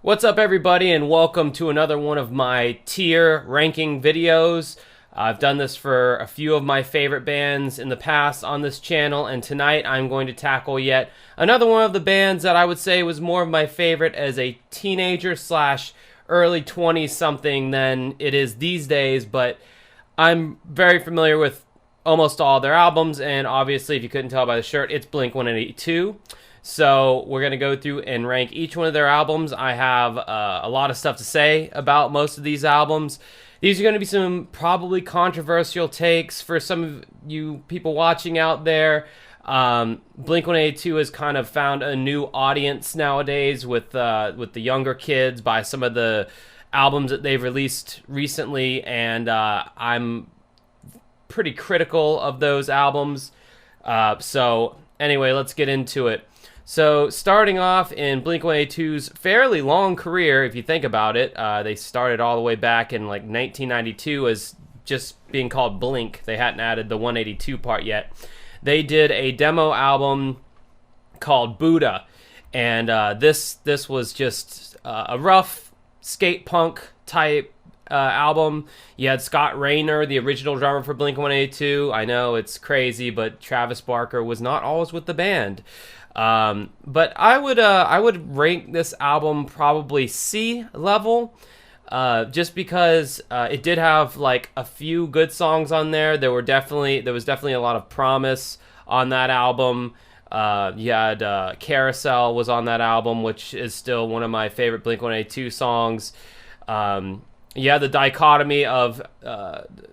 What's up, everybody, and welcome to another one of my tier ranking videos. I've done this for a few of my favorite bands in the past on this channel, and tonight I'm going to tackle yet another one of the bands that I would say was more of my favorite as a teenager slash early 20s something than it is these days, but I'm very familiar with almost all their albums, and obviously, if you couldn't tell by the shirt, it's Blink-182. So we're going to go through and rank each one of their albums. I have a lot of stuff to say about most of these albums. These are going to be some probably controversial takes for some of you people watching out there. Blink-182 has kind of found a new audience nowadays with the younger kids by some of the albums that they've released recently, and I'm pretty critical of those albums. So anyway, let's get into it. So starting off in Blink-182's fairly long career, if you think about it, they started all the way back in like 1992 as just being called Blink. They hadn't added the 182 part yet. They did a demo album called Buddha, and this was just a rough skate punk type album. You had Scott Raynor, the original drummer for Blink-182. I know it's crazy, but Travis Barker was not always with the band. But I would rank this album probably C level, just because it did have like a few good songs on there. There was definitely a lot of promise on that album. You had Carousel was on that album, which is still one of my favorite Blink-182 songs. You had the dichotomy of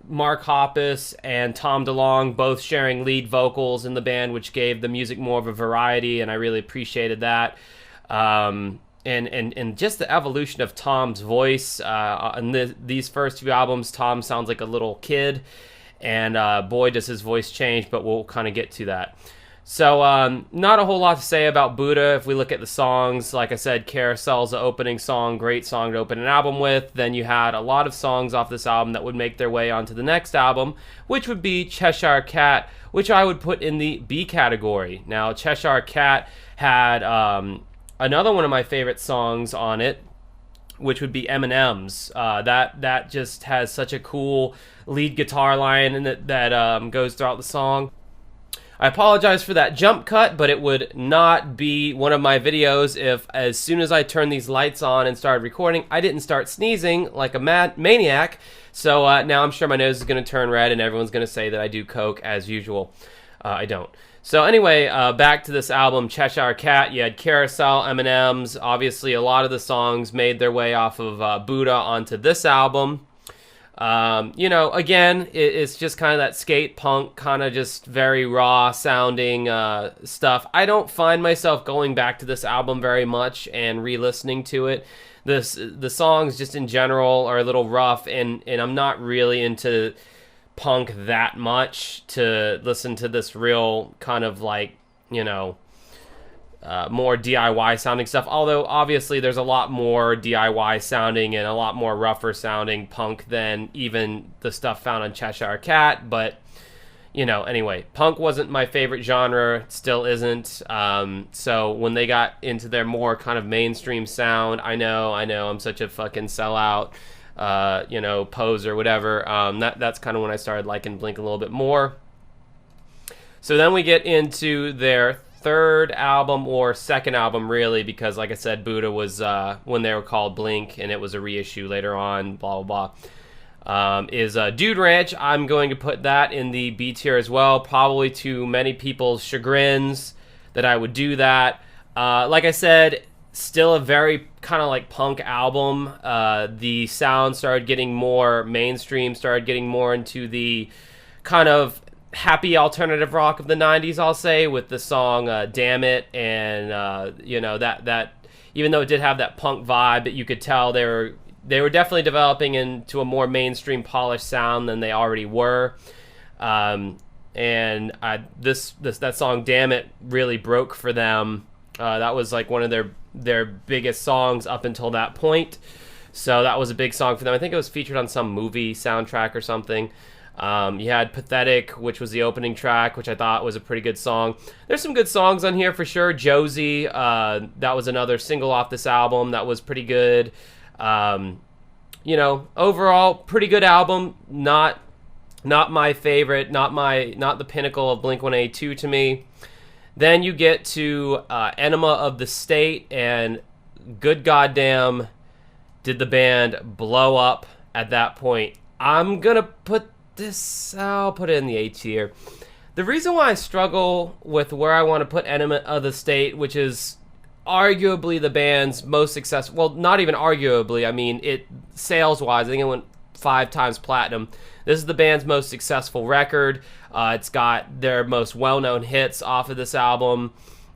Mark Hoppus and Tom DeLonge both sharing lead vocals in the band, which gave the music more of a variety, and I really appreciated that. And just the evolution of Tom's voice. In these first few albums, Tom sounds like a little kid, and boy, does his voice change, but we'll kind of get to that. So, not a whole lot to say about Buddha. If we look at the songs, like I said, Carousel's the opening song, great song to open an album with. Then you had a lot of songs off this album that would make their way onto the next album, which would be Cheshire Cat, which I would put in the B category. Now, Cheshire Cat had another one of my favorite songs on it, which would be Eminem's. That just has such a cool lead guitar line in it that goes throughout the song. I apologize for that jump cut, but it would not be one of my videos if, as soon as I turned these lights on and started recording, I didn't start sneezing like a maniac. So now I'm sure my nose is going to turn red and everyone's going to say that I do coke as usual. I don't. So anyway, back to this album, Cheshire Cat. You had Carousel, Eminem's. Obviously, a lot of the songs made their way off of Buddha onto this album. Again, it's just kind of that skate punk, kind of just very raw sounding stuff. I don't find myself going back to this album very much and re-listening to it. The songs just in general are a little rough, and I'm not really into punk that much to listen to this real kind of like, more DIY sounding stuff, although obviously there's a lot more DIY sounding and a lot more rougher sounding punk than even the stuff found on Cheshire Cat. But anyway, punk wasn't my favorite genre, it still isn't. So when they got into their more kind of mainstream sound, I know I'm such a fucking sellout, poser, whatever. That's kind of when I started liking Blink a little bit more. So then we get into their third album, or second album really, because like I said, Buddha was when they were called Blink, and it was a reissue later on, blah blah blah. Is Dude Ranch. I'm going to put that in the B tier as well, probably to many people's chagrins that I would do that. Like I said, still a very kind of like punk album. The sound started getting more mainstream, started getting more into the kind of happy alternative rock of the 90s, I'll say, with the song Damn It, and that even though it did have that punk vibe, that you could tell they were definitely developing into a more mainstream polished sound than they already were. And that song Damn It really broke for them. That was like one of their biggest songs up until that point, so that was a big song for them. I think it was featured on some movie soundtrack or something. You had Pathetic, which was the opening track, which I thought was a pretty good song. There's some good songs on here for sure. Josie, that was another single off this album that was pretty good. You know, overall, pretty good album. Not my favorite, not the pinnacle of Blink-182 to me. Then you get to Enema of the State, and good goddamn did the band blow up at that point. I'm gonna put I'll put it in the A tier. The reason why I struggle with where I want to put Enema of the State, which is arguably the band's most successful, well, not even arguably, I mean, it sales-wise, I think it went 5 times platinum. This is the band's most successful record. It's got their most well-known hits off of this album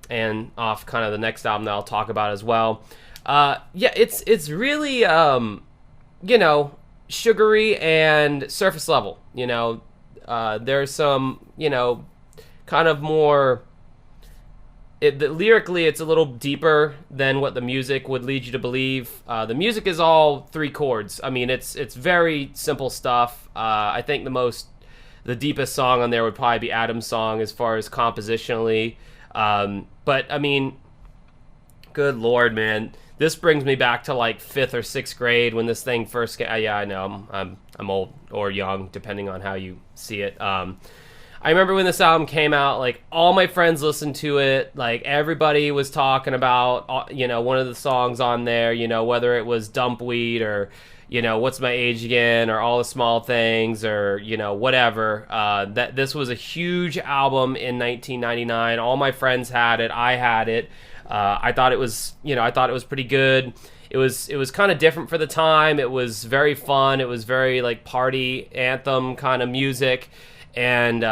and off kind of the next album that I'll talk about as well. Yeah, it's really, you know, sugary and surface level. You know, there's some, you know, kind of more... lyrically, it's a little deeper than what the music would lead you to believe. The music is all 3 chords. I mean, it's very simple stuff. I think the deepest song on there would probably be Adam's Song as far as compositionally. But I mean, good Lord, man, this brings me back to like 5th or 6th grade when this thing first came. Yeah, I know I'm old or young, depending on how you see it. I remember when this album came out, like, all my friends listened to it. Like, everybody was talking about, you know, one of the songs on there, you know, whether it was Dumpweed or, you know, What's My Age Again or All the Small Things or, you know, whatever. That this was a huge album in 1999. All my friends had it. I had it. I thought it was, you know, I thought it was pretty good. It was kind of different for the time. It was very fun. It was very, like, party anthem kind of music. And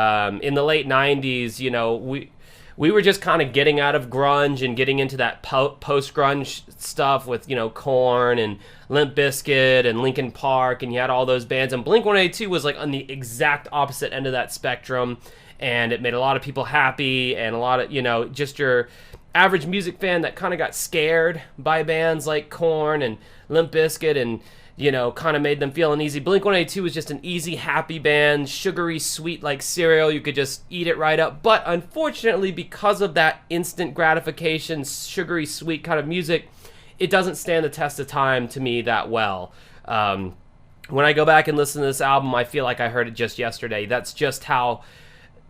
in the late 90s, you know, we were just kind of getting out of grunge and getting into that post-grunge stuff with, you know, Korn and Limp Bizkit and Linkin Park, and you had all those bands. And Blink-182 was, like, on the exact opposite end of that spectrum, and it made a lot of people happy, and a lot of, you know, just your average music fan that kind of got scared by bands like Korn and Limp Bizkit and, you know, kind of made them feel uneasy. Blink-182 was just an easy, happy band, sugary, sweet like cereal. You could just eat it right up. But unfortunately, because of that instant gratification, sugary, sweet kind of music, it doesn't stand the test of time to me that well. When I go back and listen to this album, I feel like I heard it just yesterday. That's just how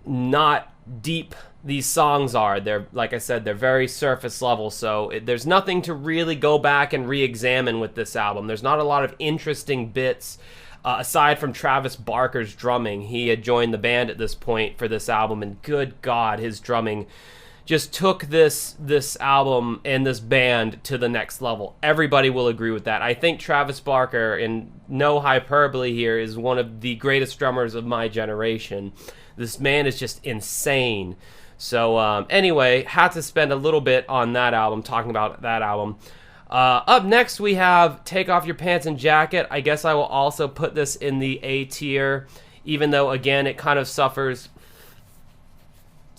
not deep these songs are. They're, like I said, they're very surface level, so there's nothing to really go back and re-examine with this album. There's not a lot of interesting bits aside from Travis Barker's drumming. He had joined the band at this point for this album, and good God, his drumming just took this album and this band to the next level. Everybody will agree with that. I think Travis Barker, in no hyperbole here, is one of the greatest drummers of my generation. This man is just insane. So anyway, had to spend a little bit on that album, talking about that album. Up next, we have Take Off Your Pants and Jacket. I guess I will also put this in the A tier, even though, again, it kind of suffers...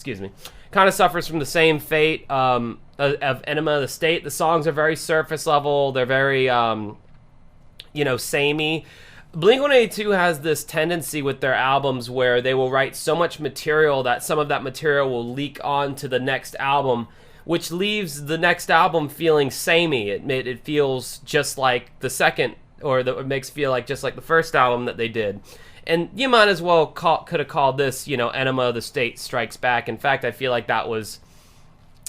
kind of suffers from the same fate of Enema of the State. The songs are very surface level. They're very, you know, samey. Blink-182 has this tendency with their albums where they will write so much material that some of that material will leak on to the next album, which leaves the next album feeling samey. It feels just like the second, or it makes it feel like just like the first album that they did. And you might as well could have called this, you know, Enema of the State Strikes Back. In fact, I feel like that was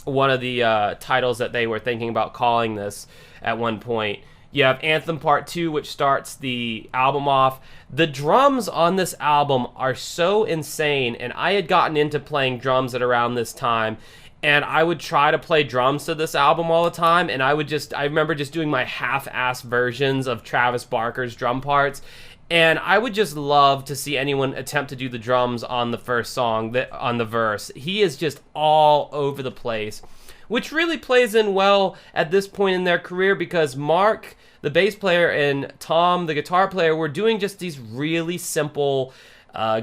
one of the titles that they were thinking about calling this at one point. You have Anthem Part 2, which starts the album off. The drums on this album are so insane, and I had gotten into playing drums at around this time, and I would try to play drums to this album all the time, and I remember just doing my half-ass versions of Travis Barker's drum parts, and I would just love to see anyone attempt to do the drums on the first song, on the verse. He is just all over the place, which really plays in well at this point in their career, because Mark, the bass player, and Tom, the guitar player, were doing just these really simple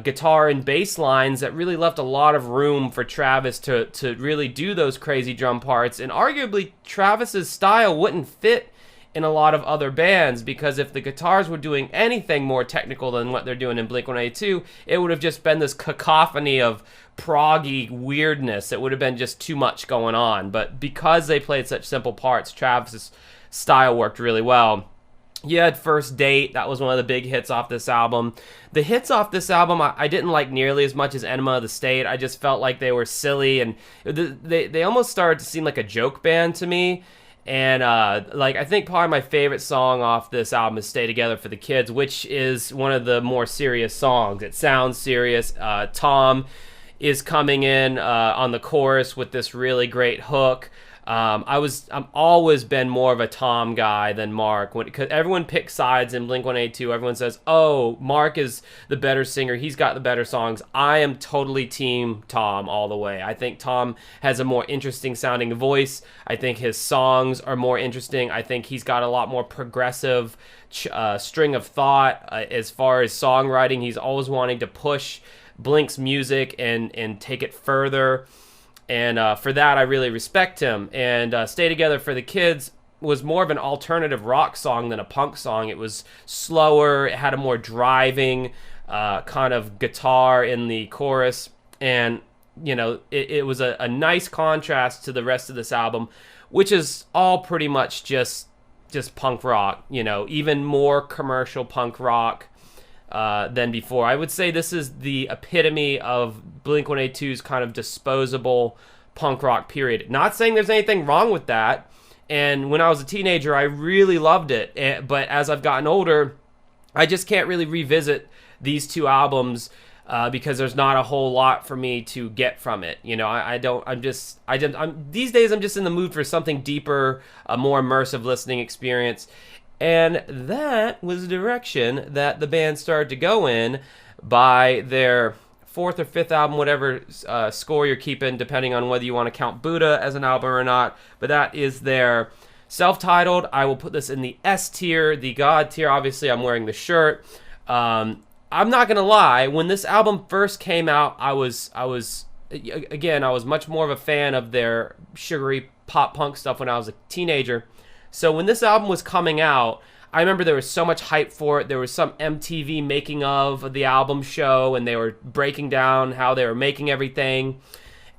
guitar and bass lines that really left a lot of room for Travis to really do those crazy drum parts. And arguably, Travis's style wouldn't fit in a lot of other bands, because if the guitars were doing anything more technical than what they're doing in Blink-182, it would have just been this cacophony of proggy weirdness. It would have been just too much going on. But because they played such simple parts, Travis's style worked really well. You had First Date. That was one of the big hits off this album. The hits off this album I didn't like nearly as much as Enema of the State. I just felt like they were silly, and they almost started to seem like a joke band to me. And like, I think probably my favorite song off this album is Stay Together for the Kids, which is one of the more serious songs. It sounds serious. Tom is coming in on the chorus with this really great hook. I'm always been more of a Tom guy than Mark, because everyone picks sides in Blink-182. Everyone says, oh, Mark is the better singer, he's got the better songs. I am totally team Tom all the way. I think Tom has a more interesting sounding voice. I think his songs are more interesting. I think he's got a lot more progressive string of thought as far as songwriting. He's always wanting to push Blink's music and take it further. And for that, I really respect him. And Stay Together for the Kids was more of an alternative rock song than a punk song. It was slower. It had a more driving kind of guitar in the chorus. And, you know, it was a nice contrast to the rest of this album, which is all pretty much just punk rock, you know, even more commercial punk rock than before. I would say this is the epitome of Blink-182's kind of disposable punk rock period. Not saying there's anything wrong with that. And when I was a teenager, I really loved it. But as I've gotten older, I just can't really revisit these two albums because there's not a whole lot for me to get from it. You know, these days I'm just in the mood for something deeper, a more immersive listening experience. And that was the direction that the band started to go in by their fourth or fifth album, whatever score you're keeping, depending on whether you want to count Buddha as an album or not. But that is their self-titled. I will put this in the S tier, the God tier. Obviously, I'm wearing the shirt. I'm not going to lie. When this album first came out, I was much more of a fan of their sugary pop punk stuff when I was a teenager. So when this album was coming out, I remember there was so much hype for it. There was some MTV making of the album show, and they were breaking down how they were making everything.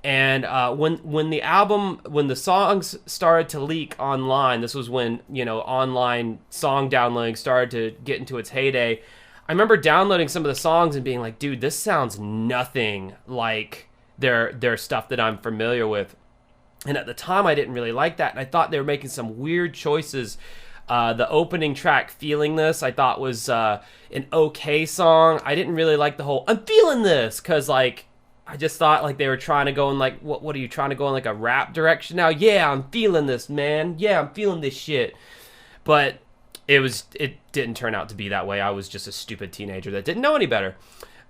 And when the songs started to leak online, this was when, you know, online song downloading started to get into its heyday. I remember downloading some of the songs and being like, dude, this sounds nothing like their stuff that I'm familiar with. And at the time, I didn't really like that. And I thought they were making some weird choices. The opening track, Feeling This, I thought was an okay song. I didn't really like the whole, I'm feeling this, because, like, I just thought, like, they were trying to go in, like, what are you trying to go in, like, a rap direction now? Yeah, I'm feeling this, man. Yeah, I'm feeling this shit. But it didn't turn out to be that way. I was just a stupid teenager that didn't know any better.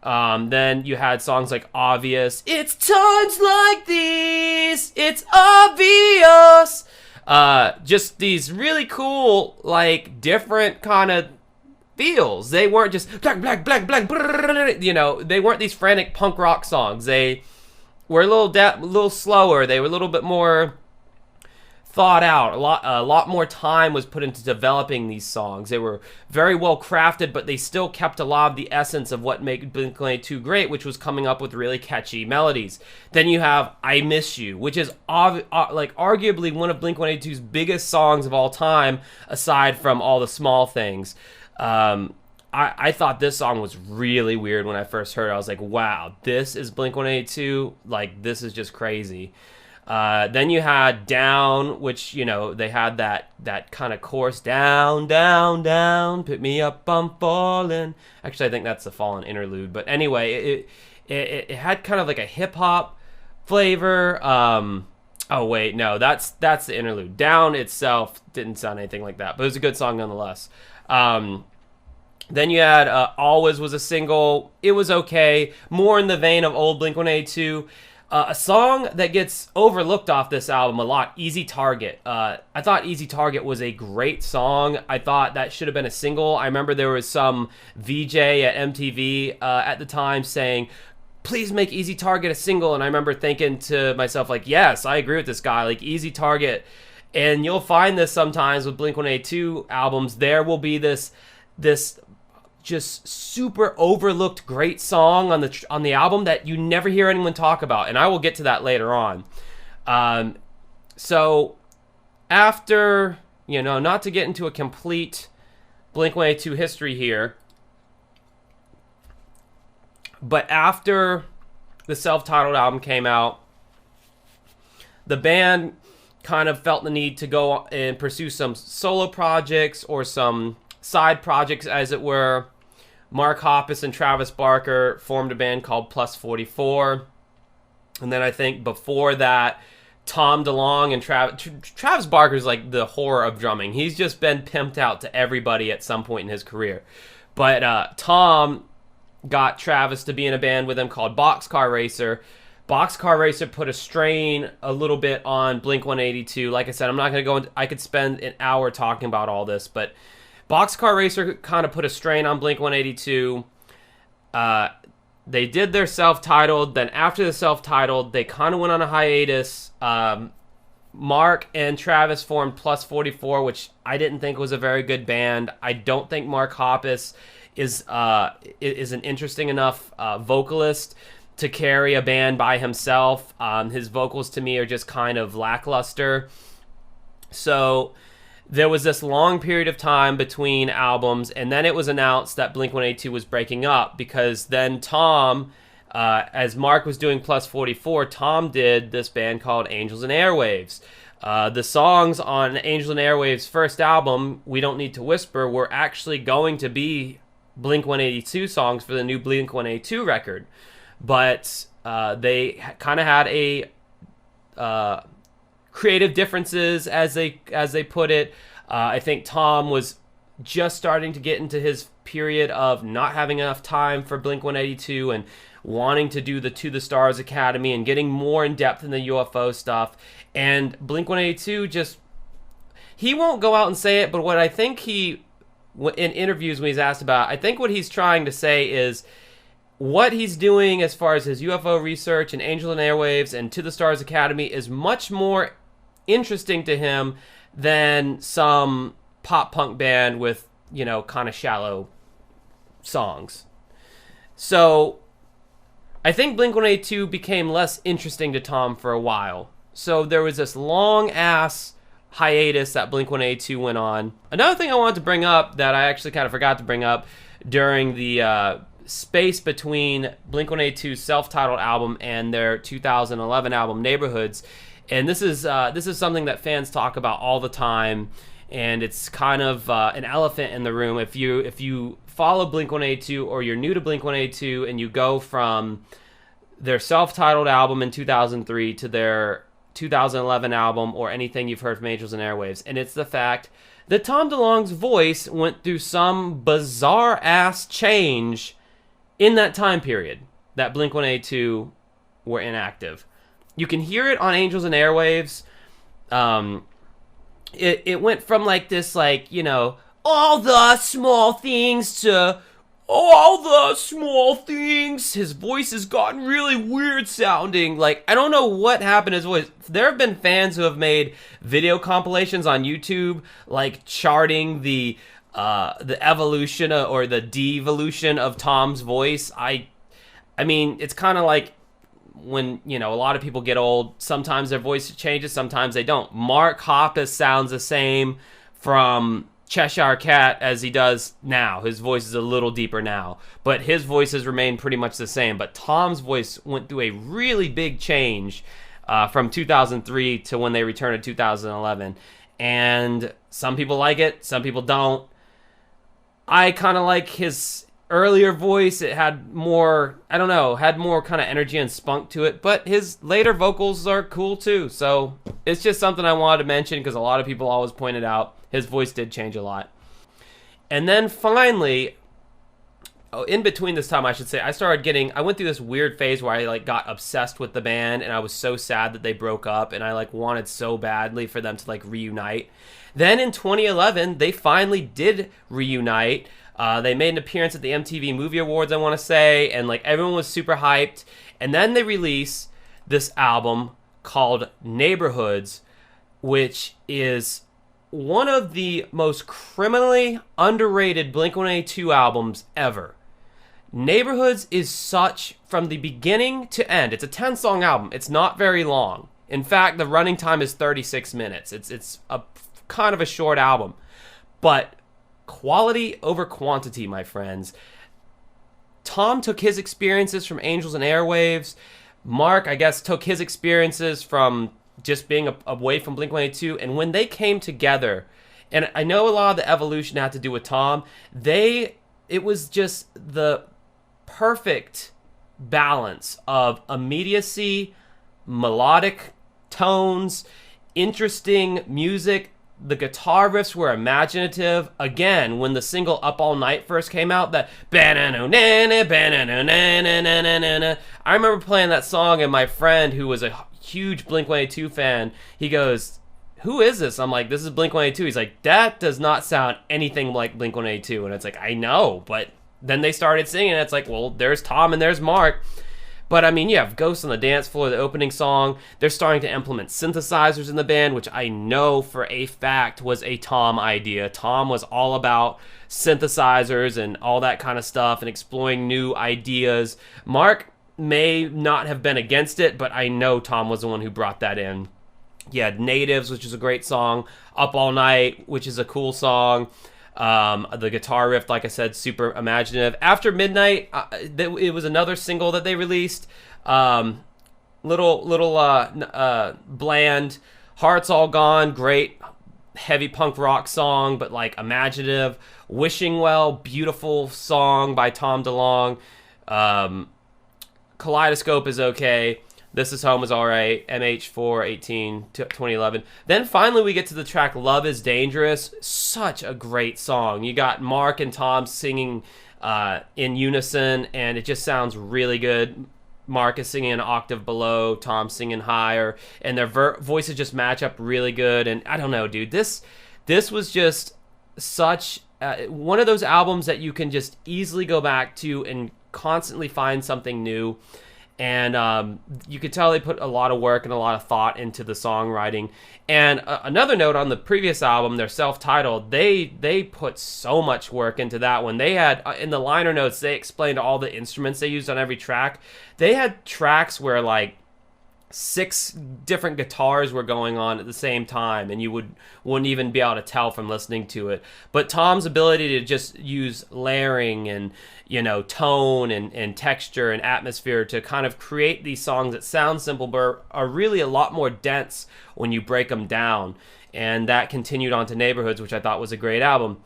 Then you had songs like Obvious. It's times like these, it's obvious. Just these really cool, like, different kind of feels. They weren't just black, black, black, black, you know, they weren't these frantic punk rock songs. They were a little slower. They were a little bit more thought out. A lot more time was put into developing these songs. They were very well crafted, but they still kept a lot of the essence of what made Blink-182 great, which was coming up with really catchy melodies. Then you have I Miss You, which is like arguably one of Blink-182's biggest songs of all time, aside from All the Small Things. I thought this song was really weird when I first heard it. I was like, wow, this is Blink-182? Like, this is just crazy. Then you had Down, which, you know, they had that kind of chorus, down, down, down, pick me up, I'm falling. Actually, I think that's the Fallen interlude. But anyway, it had kind of like a hip-hop flavor. Oh, wait, no, that's the interlude. Down itself didn't sound anything like that, but it was a good song nonetheless. Then you had Always was a single. It was okay. More in the vein of old Blink-182. A song that gets overlooked off this album a lot, Easy Target. I thought Easy Target was a great song. I thought that should have been a single. I remember there was some VJ at MTV at the time saying, please make Easy Target a single. And I remember thinking to myself, like, yes, I agree with this guy. Like, Easy Target And you'll find this sometimes with Blink-182 albums. There will be this just super overlooked great song on the album that you never hear anyone talk about, and I will get to that later on. So after, not to get into a complete Blink-182 history here, but after the self-titled album came out, the band kind of felt the need to go and pursue some solo projects or some side projects, as it were. Mark Hoppus and Travis Barker formed a band called Plus 44. And then I think before that, Tom DeLonge and Travis Barker's like the horror of drumming. He's just been pimped out to everybody at some point in his career. But Tom got Travis to be in a band with him called Boxcar Racer. Boxcar Racer put a strain a little bit on Blink-182. Like I said, I'm not going to go into... I could spend an hour talking about all this, but Boxcar Racer kind of put a strain on Blink-182. They did their self-titled. Then after the self-titled, they kind of went on a hiatus. Mark and Travis formed Plus 44, which I didn't think was a very good band. I don't think Mark Hoppus is an interesting enough vocalist to carry a band by himself. His vocals to me are just kind of lackluster. So there was this long period of time between albums, and then it was announced that Blink-182 was breaking up, because then Tom, as Mark was doing Plus 44, Tom did this band called Angels and Airwaves. The songs on Angels and Airwaves' first album, We Don't Need to Whisper, were actually going to be Blink-182 songs for the new Blink-182 record. But they kind of had a creative differences, as they put it. I think Tom was just starting to get into his period of not having enough time for Blink-182 and wanting to do the To the Stars Academy and getting more in depth in the UFO stuff. And Blink-182 just, he won't go out and say it, but what I think in interviews when he's asked about, I think what he's trying to say is, what he's doing as far as his UFO research and Angel and Airwaves and To the Stars Academy is much more interesting to him than some pop punk band with, kind of shallow songs. So I think Blink-182 became less interesting to Tom for a while. So there was this long ass hiatus that Blink-182 went on. Another thing I wanted to bring up that I actually kind of forgot to bring up during the space between Blink-182's self-titled album and their 2011 album Neighborhoods, and this is something that fans talk about all the time, and it's kind of an elephant in the room. If you follow Blink-182 or you're new to Blink-182 and you go from their self-titled album in 2003 to their 2011 album or anything you've heard from Angels and Airwaves, and it's the fact that Tom DeLonge's voice went through some bizarre ass change in that time period that Blink-182 were inactive. You can hear it on Angels and Airwaves. It went from like this, all the small things to all the small things. His voice has gotten really weird sounding. Like, I don't know what happened to his voice. There have been fans who have made video compilations on YouTube, like charting the evolution or the devolution of Tom's voice. I mean, it's kind of like when, a lot of people get old, sometimes their voice changes, sometimes they don't. Mark Hoppus sounds the same from Cheshire Cat as he does now. His voice is a little deeper now, but his voice has remained pretty much the same. But Tom's voice went through a really big change from 2003 to when they returned in 2011. And some people like it, some people don't. I kind of like his earlier voice. It had more, had more kind of energy and spunk to it, but his later vocals are cool too. So it's just something I wanted to mention because a lot of people always pointed out his voice did change a lot. And then finally, in between this time, I should say, I went through this weird phase where I got obsessed with the band, and I was so sad that they broke up, and I wanted so badly for them to reunite. Then in 2011, they finally did reunite. They made an appearance at the MTV Movie Awards, I want to say, and everyone was super hyped. And then they release this album called Neighborhoods, which is one of the most criminally underrated Blink-182 albums ever. Neighborhoods is such, from the beginning to end, it's a 10-song album. It's not very long. In fact, the running time is 36 minutes. It's a kind of a short album. But quality over quantity, my friends. Tom took his experiences from Angels and Airwaves. Mark, I guess, took his experiences from just being away from Blink-182. And when they came together, and I know a lot of the evolution had to do with Tom, it was just the perfect balance of immediacy, melodic tones, interesting music. The guitar riffs were imaginative. Again, when the single Up All Night first came out, that I remember playing that song, and my friend, who was a huge Blink-182 fan, he goes, "Who is this?" I'm like, "This is Blink-182. He's like, "That does not sound anything like Blink-182. And it's like, I know, but then they started singing, and it's like, well, there's Tom and there's Mark. But I mean, you have Ghosts on the Dance Floor, the opening song. They're starting to implement synthesizers in the band, which I know for a fact was a Tom idea. Tom was all about synthesizers and all that kind of stuff and exploring new ideas. Mark may not have been against it, but I know Tom was the one who brought that in. You had Natives, which is a great song. Up All Night, which is a cool song. The guitar riff, like I said, super imaginative. After Midnight, it was another single that they released. Little bland. Heart's All Gone, great heavy punk rock song, but like imaginative. Wishing Well, beautiful song by Tom DeLonge. Kaleidoscope is okay. This Is Home is alright. MH418 2011. Then finally we get to the track Love Is Dangerous. Such a great song. You got Mark and Tom singing in unison, and it just sounds really good. Mark is singing an octave below, Tom singing higher, and their voices just match up really good. And I don't know, dude, this was just such one of those albums that you can just easily go back to and constantly find something new. And you could tell they put a lot of work and a lot of thought into the songwriting. And another note on the previous album, their self-titled, they put so much work into that one. They had, in the liner notes, they explained all the instruments they used on every track. They had tracks where like 6 different guitars were going on at the same time, and you wouldn't even be able to tell from listening to it. But Tom's ability to just use layering and, you know, tone and texture and atmosphere to kind of create these songs that sound simple but are really a lot more dense when you break them down. And that continued on to Neighborhoods, which I thought was a great album.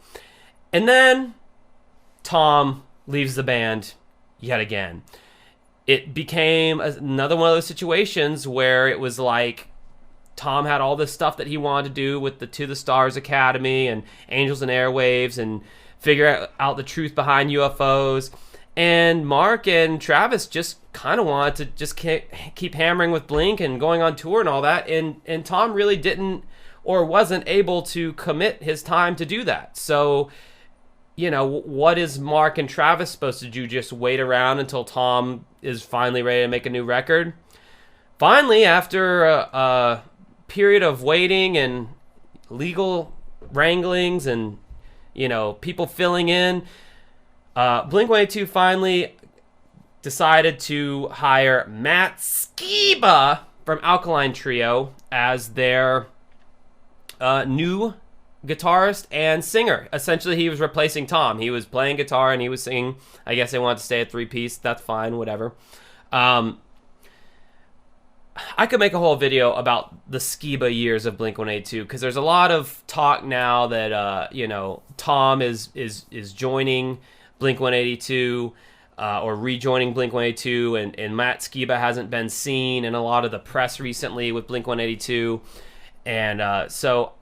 And then Tom leaves the band yet again. It became another one of those situations where it was like Tom had all this stuff that he wanted to do with the To the Stars Academy and Angels and Airwaves and figure out the truth behind UFOs. And Mark and Travis just kind of wanted to just keep hammering with Blink and going on tour and all that. And Tom really didn't or wasn't able to commit his time to do that. So, you know, what is Mark and Travis supposed to do? Just wait around until Tom is finally ready to make a new record? Finally, after a period of waiting and legal wranglings and, you know, people filling in, Blink-182 finally decided to hire Matt Skiba from Alkaline Trio as their new guitarist and singer. Essentially, he was replacing Tom. He was playing guitar and he was singing. I guess they wanted to stay at 3-piece. That's fine, whatever. I could make a whole video about the Skiba years of Blink-182 because there's a lot of talk now that you know, Tom is joining Blink-182 or rejoining Blink-182, and Matt Skiba hasn't been seen in a lot of the press recently with Blink-182, and so,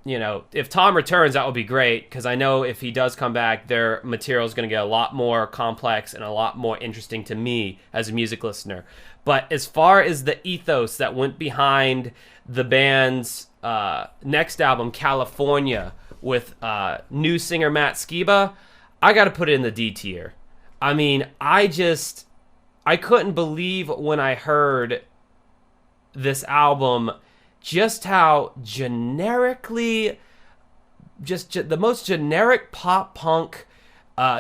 you know, if Tom returns, that would be great, because I know if he does come back, their material is going to get a lot more complex and a lot more interesting to me as a music listener. But as far as the ethos that went behind the band's next album, California, with new singer Matt Skiba, I got to put it in the D tier. I mean, I couldn't believe when I heard this album just how generically, just the most generic pop punk,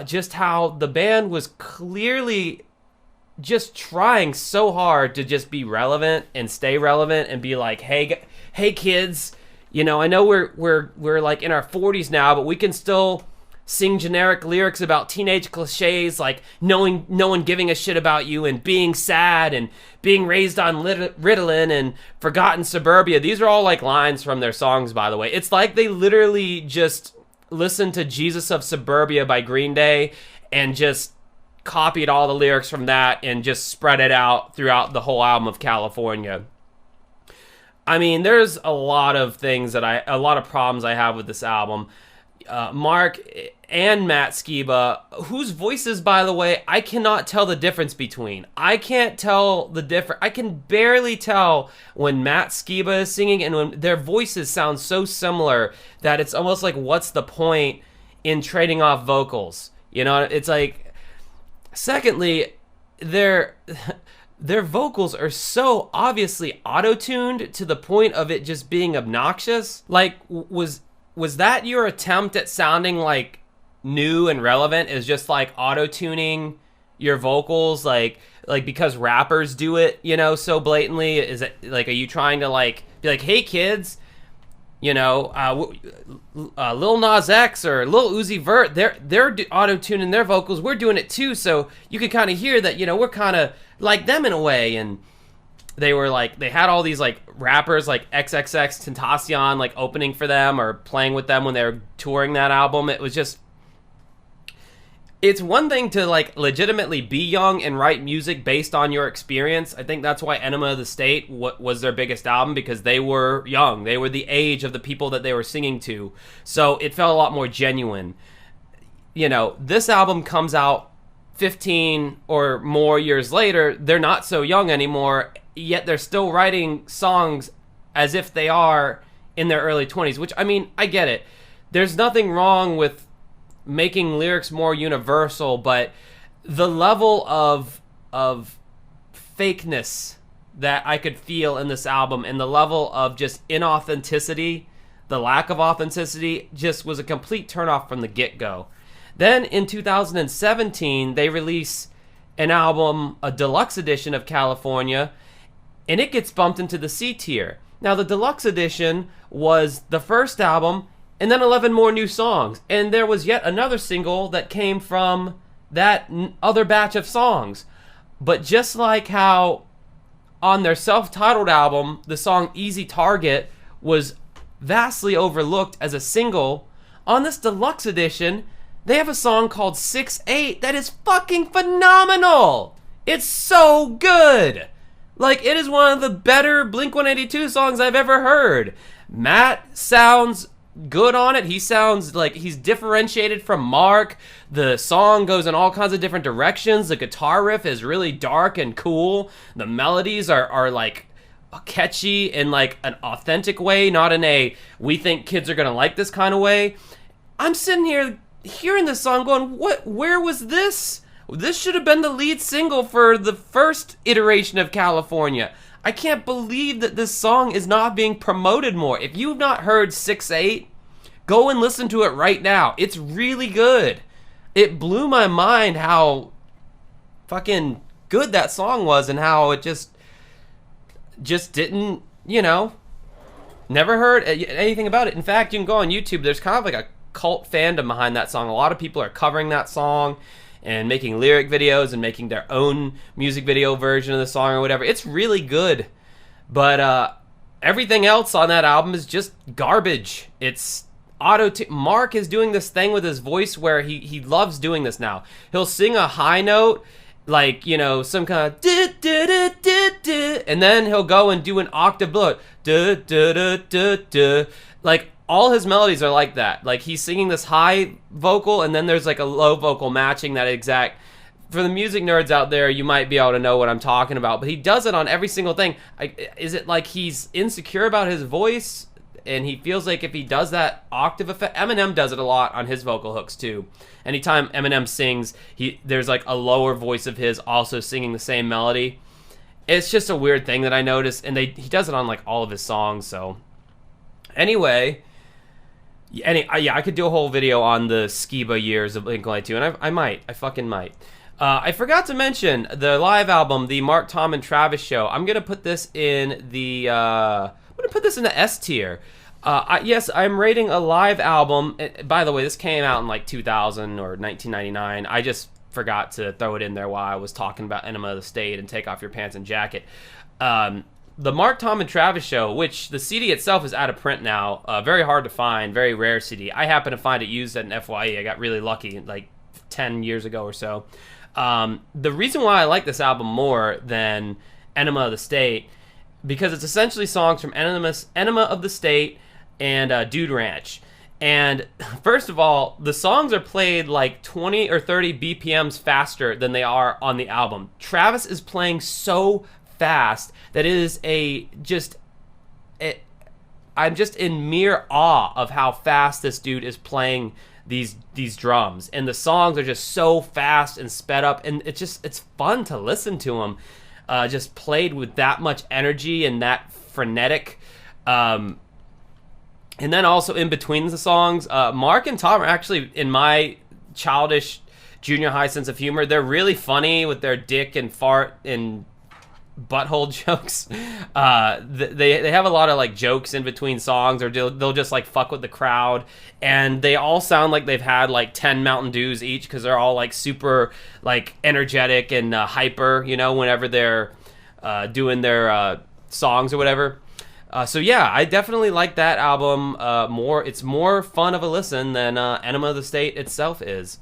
just how the band was clearly just trying so hard to just be relevant and stay relevant and be like, hey kids, you know, I know we're like in our 40s now, but we can still sing generic lyrics about teenage cliches like no one giving a shit about you and being sad and being raised on Ritalin and forgotten suburbia. These are all like lines from their songs, by the way. It's like they literally just listened to Jesus of Suburbia by Green Day and just copied all the lyrics from that and just spread it out throughout the whole album of California. I mean, there's a lot of problems I have with this album. Mark and Matt Skiba, whose voices, by the way, I cannot tell the difference between. I can't tell the difference. I can barely tell when Matt Skiba is singing and when their voices sound so similar that it's almost like, what's the point in trading off vocals? You know, it's like, secondly, their vocals are so obviously auto-tuned to the point of it just being obnoxious. Like, was that your attempt at sounding like new and relevant, is just like auto-tuning your vocals, like because rappers do it, you know, so blatantly? Is it like, are you trying to like be like, hey kids, you know, Lil Nas X or Lil Uzi Vert, they're auto-tuning their vocals, we're doing it too, so you can kind of hear that, you know, we're kind of like them in a way. And they were like, they had all these like rappers like XXX Tentacion like opening for them or playing with them when they were touring that album. It was just, it's one thing to like legitimately be young and write music based on your experience. I think that's why Enema of the State was their biggest album, because they were young. They were the age of the people that they were singing to. So it felt a lot more genuine. You know, this album comes out 15 or more years later. They're not so young anymore, yet they're still writing songs as if they are in their early 20s, which, I mean, I get it. There's nothing wrong with making lyrics more universal, but the level of fakeness that I could feel in this album and the level of just inauthenticity, the lack of authenticity, just was a complete turnoff from the get-go. Then in 2017, they release an album, a deluxe edition of California, and it gets bumped into the C tier. Now, the deluxe edition was the first album, and then 11 more new songs. And there was yet another single that came from that other batch of songs. But just like how on their self-titled album, the song Easy Target was vastly overlooked as a single, on this deluxe edition, they have a song called 6'8" that is fucking phenomenal. It's so good. Like, it is one of the better Blink-182 songs I've ever heard. Matt sounds good on it. He sounds like he's differentiated from Mark. The song goes in all kinds of different directions. The guitar riff is really dark and cool. The melodies are like catchy in like an authentic way, not in a we think kids are gonna like this kind of way. I'm sitting here hearing this song going, where was this? This should have been the lead single for the first iteration of California. I can't believe that this song is not being promoted more. If you've not heard 6'8", go and listen to it right now. It's really good. It blew my mind how fucking good that song was and how it just didn't, you know, never heard anything about it. In fact, you can go on YouTube. There's kind of like a cult fandom behind that song. A lot of people are covering that song and making lyric videos and making their own music video version of the song or whatever. It's really good. But everything else on that album is just garbage. It's Mark is doing this thing with his voice where he loves doing this now. He'll sing a high note, like, you know, some kind of and then he'll go and do an octave below it. Like, all his melodies are like that. Like, he's singing this high vocal, and then there's like a low vocal matching that exact. For the music nerds out there, you might be able to know what I'm talking about, but he does it on every single thing. Is it like he's insecure about his voice, and he feels like if he does that octave effect? Eminem does it a lot on his vocal hooks too. Anytime Eminem sings, there's like a lower voice of his also singing the same melody. It's just a weird thing that I noticed, and he does it on like all of his songs. So anyway, yeah, I could do a whole video on the Skiba years of Blink-182, and I fucking might. I forgot to mention the live album, the Mark, Tom, and Travis show. I'm gonna put this in the S tier. Yes, I'm rating a live album. By the way, this came out in like 2000 or 1999. I just forgot to throw it in there while I was talking about Enema of the State and Take Off Your Pants and Jacket. The Mark, Tom, and Travis show, which the CD itself is out of print now. Very hard to find, very rare CD. I happen to find it used at an FYE. I got really lucky like 10 years ago or so. The reason why I like this album more than Enema of the State, because it's essentially songs from Enema of the State and Dude Ranch. And first of all, the songs are played like 20 or 30 BPMs faster than they are on the album. Travis is playing so fast that it is I'm just in mere awe of how fast this dude is playing these drums, and the songs are just so fast and sped up, and it's fun to listen to him just played with that much energy and that frenetic. And then also in between the songs, Mark and Tom are actually, in my childish junior high sense of humor, they're really funny with their dick and fart and butthole jokes. They have a lot of like jokes in between songs, or they'll just like fuck with the crowd, and they all sound like they've had like 10 Mountain Dews each, because they're all like super like energetic and hyper, you know, whenever they're doing their songs or whatever. So yeah, I definitely like that album more. It's more fun of a listen than Enema of the State itself is.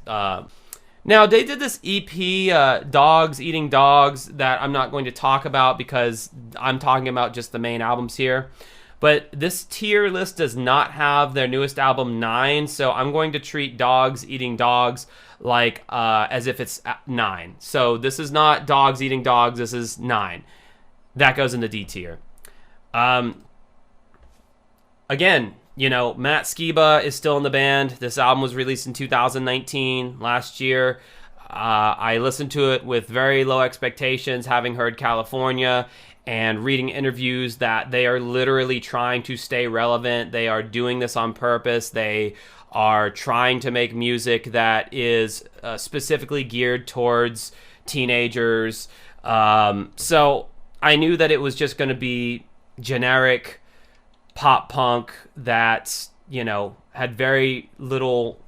Now, they did this EP, Dogs Eating Dogs, that I'm not going to talk about because I'm talking about just the main albums here. But this tier list does not have their newest album, 9, so I'm going to treat Dogs Eating Dogs like as if it's 9. So this is not Dogs Eating Dogs, this is 9. That goes in the D tier. Again, you know, Matt Skiba is still in the band. This album was released in 2019, last year. I listened to it with very low expectations, having heard California and reading interviews that they are literally trying to stay relevant. They are doing this on purpose. They are trying to make music that is specifically geared towards teenagers. So I knew that it was just going to be generic pop punk that, you know, had very little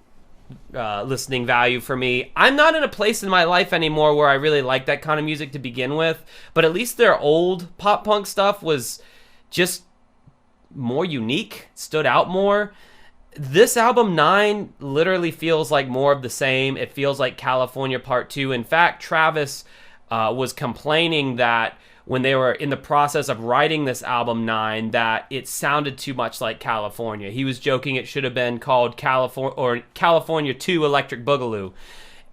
listening value for me. I'm not in a place in my life anymore where I really like that kind of music to begin with, but at least their old pop punk stuff was just more unique, stood out more. This album 9 literally feels like more of the same. It feels like California Part 2. In fact, Travis was complaining that when they were in the process of writing this album 9, that it sounded too much like California. He was joking it should have been called California 2 Electric Boogaloo.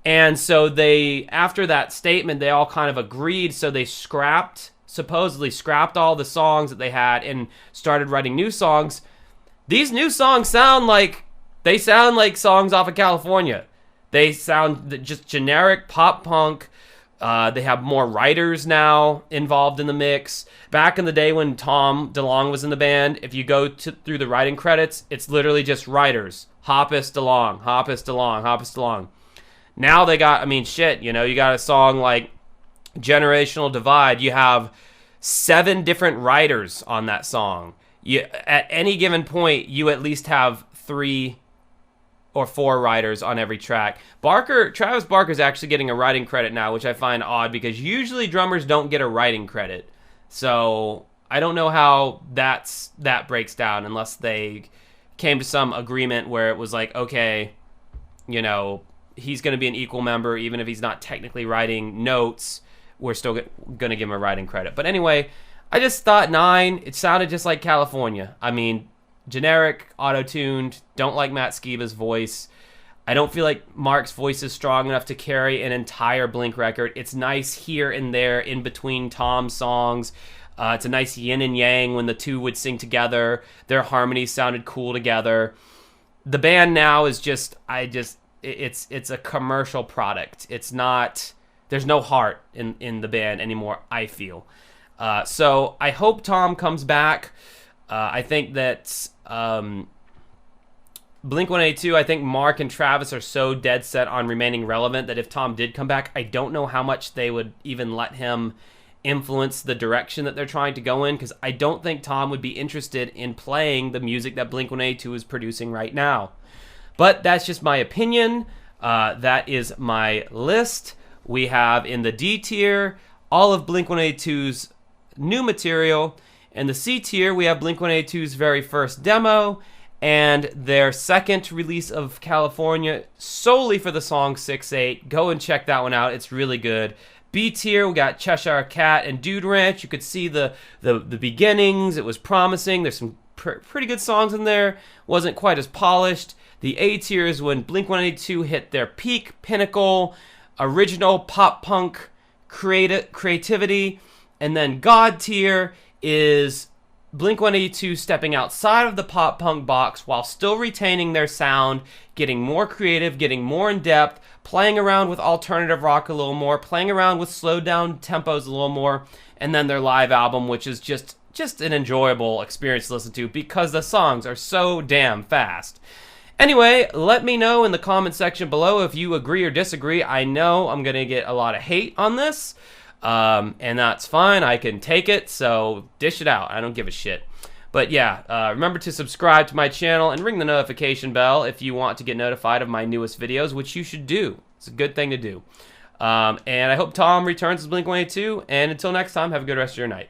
And so they, after that statement, they all kind of agreed, so they supposedly scrapped all the songs that they had and started writing new songs. These new songs sound like songs off of California. They sound just generic pop punk. They have more writers now involved in the mix. Back in the day when Tom DeLonge was in the band, if you go through the writing credits, it's literally just writers. Hoppus DeLonge, Hoppus DeLonge, Hoppus DeLonge. Now they got, I mean, shit, you know, you got a song like Generational Divide. You have 7 different writers on that song. At any given point, you at least have 3 or 4 writers on every track. Travis Barker's actually getting a writing credit now, which I find odd because usually drummers don't get a writing credit. So I don't know how that breaks down unless they came to some agreement where it was like, okay, you know, he's going to be an equal member even if he's not technically writing notes. We're still going to give him a writing credit. But anyway, I just thought 9, it sounded just like California. I mean, generic, auto-tuned, don't like Matt Skiba's voice. I don't feel like Mark's voice is strong enough to carry an entire Blink record. It's nice here and there in between Tom's songs. It's a nice yin and yang when the two would sing together. Their harmonies sounded cool together. The band now is just, it's a commercial product. It's not, there's no heart in the band anymore, I feel. So I hope Tom comes back. I think that Blink-182, I think Mark and Travis are so dead set on remaining relevant that if Tom did come back, I don't know how much they would even let him influence the direction that they're trying to go in, because I don't think Tom would be interested in playing the music that Blink-182 is producing right now. But that's just my opinion. That is my list. We have in the D tier all of Blink-182's new material. In the C tier, we have Blink-182's very first demo and their second release of California solely for the song 6-8. Go and check that one out. It's really good. B tier, we got Cheshire Cat and Dude Ranch. You could see the beginnings. It was promising. There's some pretty good songs in there. Wasn't quite as polished. The A tier is when Blink-182 hit their peak, pinnacle, original pop-punk creativity. And then God tier is Blink-182 stepping outside of the pop-punk box while still retaining their sound, getting more creative, getting more in-depth, playing around with alternative rock a little more, playing around with slowed-down tempos a little more, and then their live album, which is just an enjoyable experience to listen to because the songs are so damn fast. Anyway, let me know in the comment section below if you agree or disagree. I know I'm going to get a lot of hate on this, and that's fine. I can take it, so dish it out. I don't give a shit. But yeah, remember to subscribe to my channel and ring the notification bell if you want to get notified of my newest videos, which you should do. It's a good thing to do. And I hope Tom returns as Blink-182, and until next time, have a good rest of your night.